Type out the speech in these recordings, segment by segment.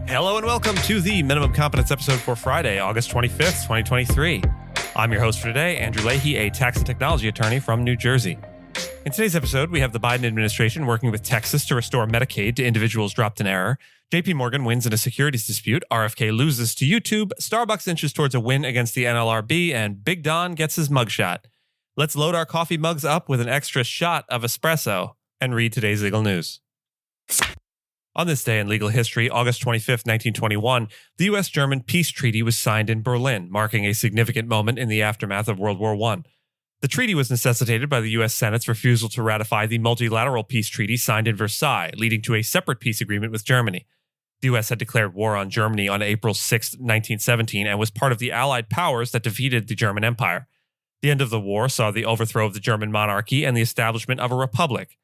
Hello and welcome to the Minimum Competence episode for Friday, August 25th, 2023. I'm your host for today, Andrew Leahy, a tax and technology attorney from New Jersey. In today's episode, we have the Biden administration working with Texas to restore Medicaid to individuals dropped in error. JPMorgan wins in a securities dispute. RFK loses to YouTube. Starbucks inches towards a win against the NLRB, and Big Don gets his mugshot. Let's load our coffee mugs up with an extra shot of espresso and read today's legal news. On this day in legal history, August 25th, 1921, the U.S.-German peace treaty was signed in Berlin, marking a significant moment in the aftermath of World War I. The treaty was necessitated by the U.S. Senate's refusal to ratify the multilateral peace treaty signed in Versailles, leading to a separate peace agreement with Germany. The U.S. had declared war on Germany on April 6, 1917, and was part of the Allied powers that defeated the German Empire. The end of the war saw the overthrow of the German monarchy and the establishment of a republic.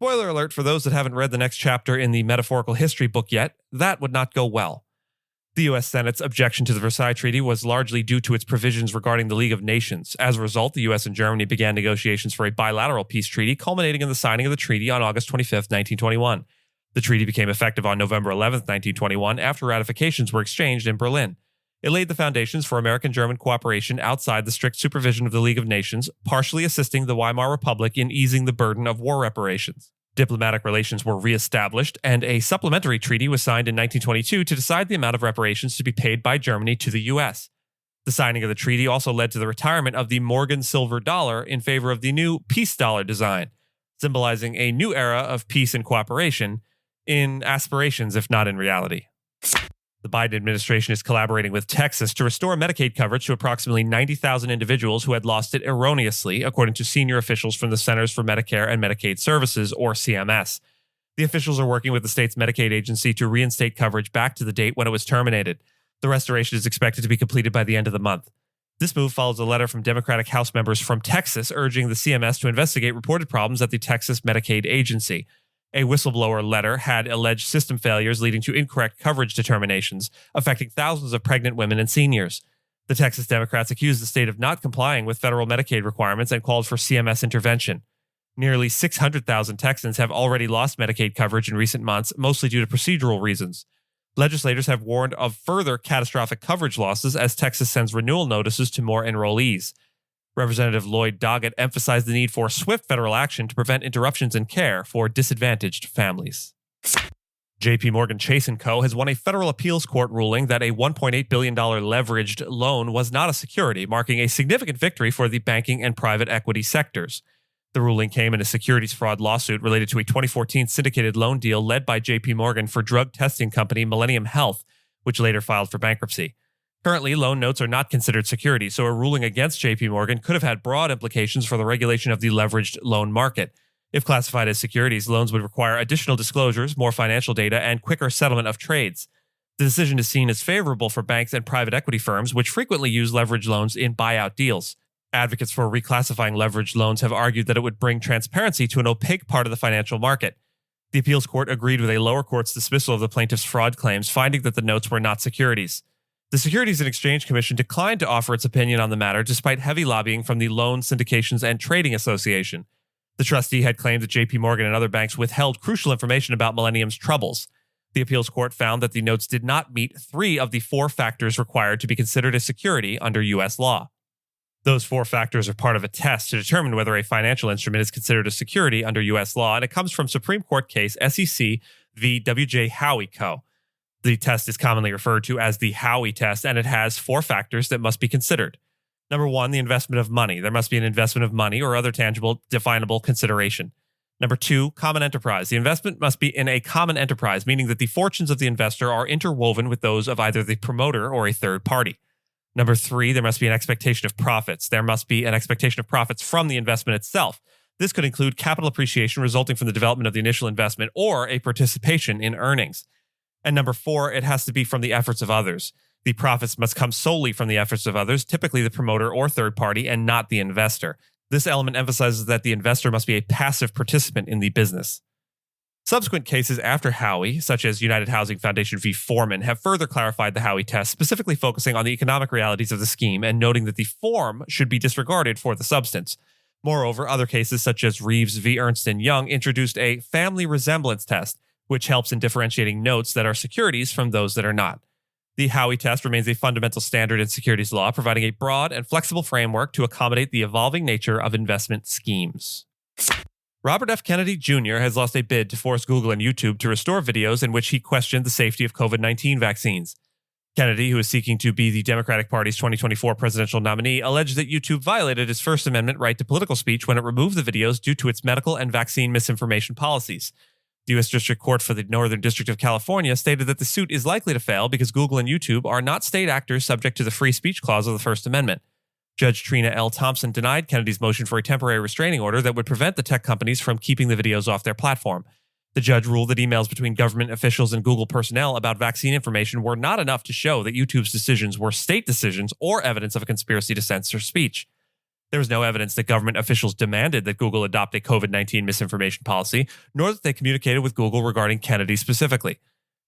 Spoiler alert for those that haven't read the next chapter in the metaphorical history book yet, that would not go well. The U.S. Senate's objection to the Versailles Treaty was largely due to its provisions regarding the League of Nations. As a result, the U.S. and Germany began negotiations for a bilateral peace treaty, culminating in the signing of the treaty on August 25, 1921. The treaty became effective on November 11, 1921, after ratifications were exchanged in Berlin. It laid the foundations for American-German cooperation outside the strict supervision of the League of Nations, partially assisting the Weimar Republic in easing the burden of war reparations. Diplomatic relations were reestablished, and a supplementary treaty was signed in 1922 to decide the amount of reparations to be paid by Germany to the U.S. The signing of the treaty also led to the retirement of the Morgan silver dollar in favor of the new peace dollar design, symbolizing a new era of peace and cooperation in aspirations, if not in reality. The Biden administration is collaborating with Texas to restore Medicaid coverage to approximately 90,000 individuals who had lost it erroneously, according to senior officials from the Centers for Medicare and Medicaid Services, or CMS. The officials are working with the state's Medicaid agency to reinstate coverage back to the date when it was terminated. The restoration is expected to be completed by the end of the month. This move follows a letter from Democratic House members from Texas urging the CMS to investigate reported problems at the Texas Medicaid agency. A whistleblower letter had alleged system failures leading to incorrect coverage determinations, affecting thousands of pregnant women and seniors. The Texas Democrats accused the state of not complying with federal Medicaid requirements and called for CMS intervention. Nearly 600,000 Texans have already lost Medicaid coverage in recent months, mostly due to procedural reasons. Legislators have warned of further catastrophic coverage losses as Texas sends renewal notices to more enrollees. Representative Lloyd Doggett emphasized the need for swift federal action to prevent interruptions in care for disadvantaged families. JPMorgan Chase & Co. has won a federal appeals court ruling that a $1.8 billion leveraged loan was not a security, marking a significant victory for the banking and private equity sectors. The ruling came in a securities fraud lawsuit related to a 2014 syndicated loan deal led by JPMorgan for drug testing company Millennium Health, which later filed for bankruptcy. Currently, loan notes are not considered securities, so a ruling against JPMorgan could have had broad implications for the regulation of the leveraged loan market. If classified as securities, loans would require additional disclosures, more financial data, and quicker settlement of trades. The decision is seen as favorable for banks and private equity firms, which frequently use leveraged loans in buyout deals. Advocates for reclassifying leveraged loans have argued that it would bring transparency to an opaque part of the financial market. The appeals court agreed with a lower court's dismissal of the plaintiff's fraud claims, finding that the notes were not securities. The Securities and Exchange Commission declined to offer its opinion on the matter despite heavy lobbying from the Loan Syndications and Trading Association. The trustee had claimed that JPMorgan and other banks withheld crucial information about Millennium's troubles. The appeals court found that the notes did not meet 3 of the 4 factors required to be considered a security under U.S. law. Those 4 factors are part of a test to determine whether a financial instrument is considered a security under U.S. law, and it comes from Supreme Court case SEC v. W.J. Howey Co. The test is commonly referred to as the Howey test, and it has 4 factors that must be considered. Number 1, the investment of money. There must be an investment of money or other tangible, definable consideration. Number 2, common enterprise. The investment must be in a common enterprise, meaning that the fortunes of the investor are interwoven with those of either the promoter or a third party. Number 3, there must be an expectation of profits. There must be an expectation of profits from the investment itself. This could include capital appreciation resulting from the development of the initial investment or a participation in earnings. And number 4, it has to be from the efforts of others. The profits must come solely from the efforts of others, typically the promoter or third party, and not the investor. This element emphasizes that the investor must be a passive participant in the business. Subsequent cases after Howey, such as United Housing Foundation v. Foreman, have further clarified the Howey test, specifically focusing on the economic realities of the scheme and noting that the form should be disregarded for the substance. Moreover, other cases such as Reeves v. Ernst & Young introduced a family resemblance test, which helps in differentiating notes that are securities from those that are not. The Howey test remains a fundamental standard in securities law, providing a broad and flexible framework to accommodate the evolving nature of investment schemes. Robert F. Kennedy Jr. has lost a bid to force Google and YouTube to restore videos in which he questioned the safety of COVID-19 vaccines. Kennedy, who is seeking to be the Democratic Party's 2024 presidential nominee, alleged that YouTube violated his First Amendment right to political speech when it removed the videos due to its medical and vaccine misinformation policies. The U.S. District Court for the Northern District of California stated that the suit is likely to fail because Google and YouTube are not state actors subject to the free speech clause of the First Amendment. Judge Trina L. Thompson denied Kennedy's motion for a temporary restraining order that would prevent the tech companies from keeping the videos off their platform. The judge ruled that emails between government officials and Google personnel about vaccine information were not enough to show that YouTube's decisions were state decisions or evidence of a conspiracy to censor speech. There was no evidence that government officials demanded that Google adopt a COVID-19 misinformation policy, nor that they communicated with Google regarding Kennedy specifically.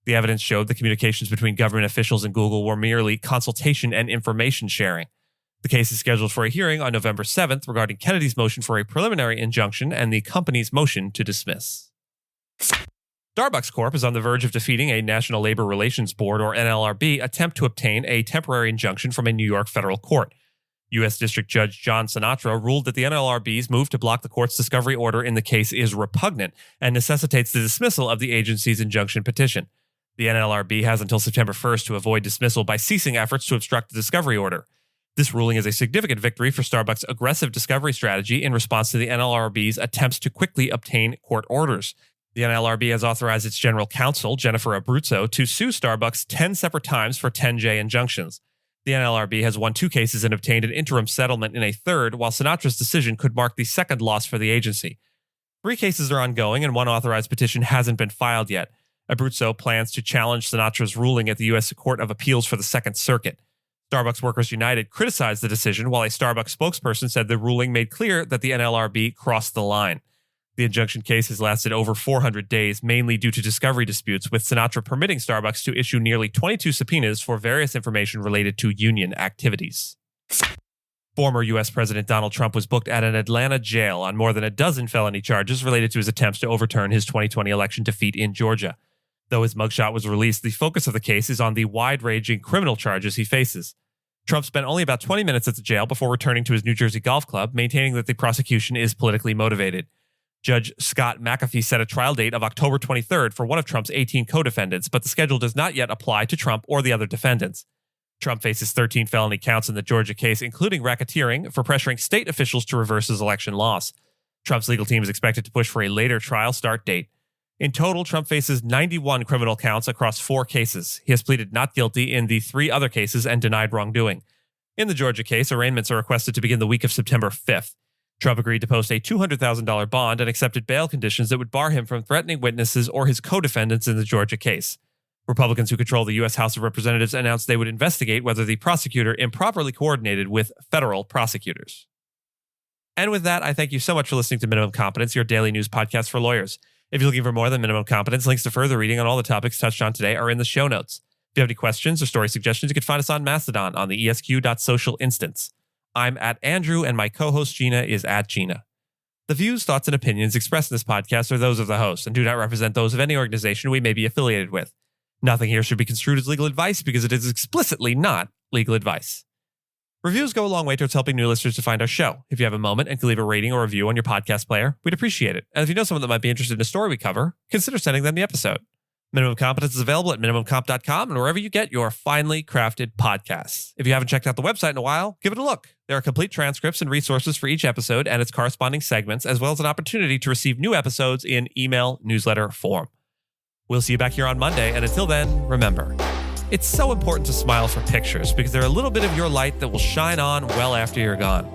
The evidence showed the communications between government officials and Google were merely consultation and information sharing. The case is scheduled for a hearing on November 7th regarding Kennedy's motion for a preliminary injunction and the company's motion to dismiss. Starbucks Corp. is on the verge of defeating a National Labor Relations Board, or NLRB, attempt to obtain a temporary injunction from a New York federal court. U.S. District Judge John Sinatra ruled that the NLRB's move to block the court's discovery order in the case is repugnant and necessitates the dismissal of the agency's injunction petition. The NLRB has until September 1st to avoid dismissal by ceasing efforts to obstruct the discovery order. This ruling is a significant victory for Starbucks' aggressive discovery strategy in response to the NLRB's attempts to quickly obtain court orders. The NLRB has authorized its general counsel, Jennifer Abruzzo, to sue Starbucks 10 separate times for 10J injunctions. The NLRB has won 2 cases and obtained an interim settlement in a third, while Sinatra's decision could mark the second loss for the agency. 3 cases are ongoing, and 1 authorized petition hasn't been filed yet. Abruzzo plans to challenge Sinatra's ruling at the U.S. Court of Appeals for the Second Circuit. Starbucks Workers United criticized the decision, while a Starbucks spokesperson said the ruling made clear that the NLRB crossed the line. The injunction case has lasted over 400 days, mainly due to discovery disputes, with Sinatra permitting Starbucks to issue nearly 22 subpoenas for various information related to union activities. Former U.S. President Donald Trump was booked at an Atlanta jail on more than a dozen felony charges related to his attempts to overturn his 2020 election defeat in Georgia. Though his mugshot was released, the focus of the case is on the wide-ranging criminal charges he faces. Trump spent only about 20 minutes at the jail before returning to his New Jersey golf club, maintaining that the prosecution is politically motivated. Judge Scott McAfee set a trial date of October 23rd for one of Trump's 18 co-defendants, but the schedule does not yet apply to Trump or the other defendants. Trump faces 13 felony counts in the Georgia case, including racketeering for pressuring state officials to reverse his election loss. Trump's legal team is expected to push for a later trial start date. In total, Trump faces 91 criminal counts across 4 cases. He has pleaded not guilty in the 3 other cases and denied wrongdoing. In the Georgia case, arraignments are requested to begin the week of September 5th. Trump agreed to post a $200,000 bond and accepted bail conditions that would bar him from threatening witnesses or his co-defendants in the Georgia case. Republicans who control the U.S. House of Representatives announced they would investigate whether the prosecutor improperly coordinated with federal prosecutors. And with that, I thank you so much for listening to Minimum Competence, your daily news podcast for lawyers. If you're looking for more than Minimum Competence, links to further reading on all the topics touched on today are in the show notes. If you have any questions or story suggestions, you can find us on Mastodon on the esq.social instance. I'm at Andrew, and my co-host Gina is at Gina. The views, thoughts, and opinions expressed in this podcast are those of the host and do not represent those of any organization we may be affiliated with. Nothing here should be construed as legal advice because it is explicitly not legal advice. Reviews go a long way towards helping new listeners to find our show. If you have a moment and can leave a rating or review on your podcast player, we'd appreciate it. And if you know someone that might be interested in a story we cover, consider sending them the episode. Minimum Competence is available at minimumcomp.com and wherever you get your finely crafted podcasts. If you haven't checked out the website in a while, give it a look. There are complete transcripts and resources for each episode and its corresponding segments, as well as an opportunity to receive new episodes in email newsletter form. We'll see you back here on Monday, and until then, remember, it's so important to smile for pictures because they're a little bit of your light that will shine on well after you're gone.